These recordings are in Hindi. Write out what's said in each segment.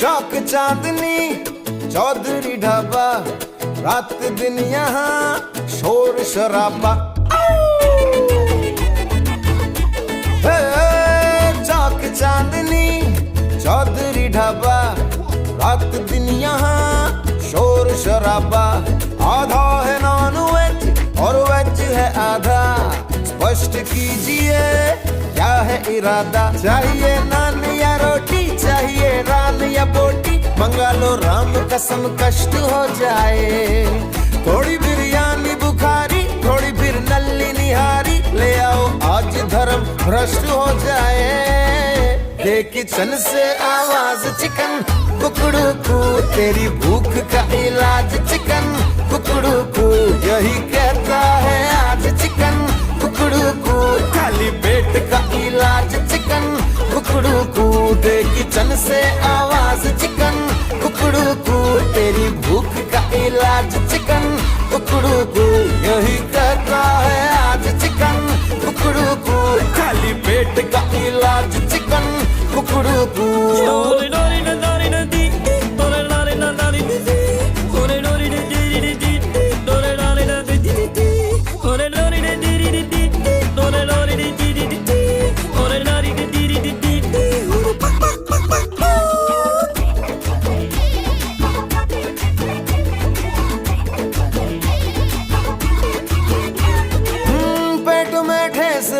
चौक चांदनी चौधरी ढाबा, रात दिन यहाँ शोर शराबा। चौक चांदनी चौधरी ढाबा, रात दिन यहाँ शोर शराबा। आधा है नॉन वेज और वेज है आधा, स्पष्ट कीजिए क्या है इरादा। चाहिए नान या रोटी, चाहिए रान या बोटी, मंगा लो राम कसम कष्ट हो जाए। थोड़ी बिरयानी बुखारी, थोड़ी फिर नल्ली निहारी, ले आओ आज धर्म भ्रष्ट हो जाए। दे किचन से आवाज चिकन कुकड़ू कू, तेरी भूख का इलाज चिकन कुकड़ू कू, यही कहता है आज चिकन कुकड़ू कू, खाली पेट का इलाज चिकन कुकड़ू कू। दे किचन से आवाज चिकन कुकड़ू कू, तेरी भूख का इलाज चिकन कुकड़ू कू, यही कहता है आज चिकन कुकड़ू कू, खाली पेट का इलाज चिकन कुकड़ू कू।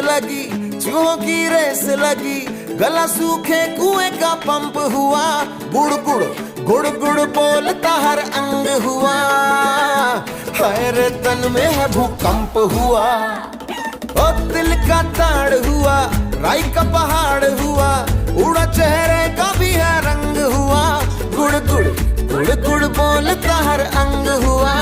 लगी चूहों की रेस लगी, गला सूखे कुएं का पंप हुआ, गुड़ गुड़ गुड़ गुड़ बोलता हर अंग हुआ, हाय तन में है भूकंप हुआ। ओ दिल का ताड़ हुआ, राई का पहाड़ हुआ, उड़ा चेहरे का भी है रंग हुआ, गुड़ गुड़ गुड़ गुड़ बोलता हर अंग हुआ,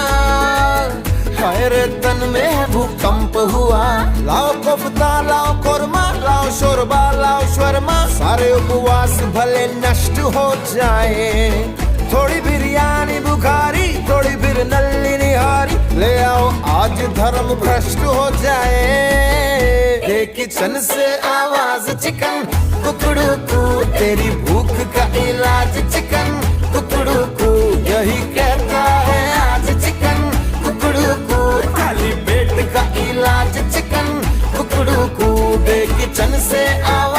हाय तन में है भूकंप हुआ। लाओ कोफ्ता लाओ कोरमा, लाओ शोरबा लाओ शर्मा, सारे उपवास भले नष्ट हो जाए। थोड़ी बिरयानी बुखारी, थोड़ी फिर नल्ली निहारी, ले आओ आज धर्म भ्रष्ट हो जाए। ये किचन से आवाज चिकन कुकड़ू कू, तेरी भूख का इलाज चिकन कुकड़ू कू, यही कहता है आज चिकन कुकड़ू कू, खाली पेट का इलाज चिकन कुकड़ू कू। दे किचन से आवाज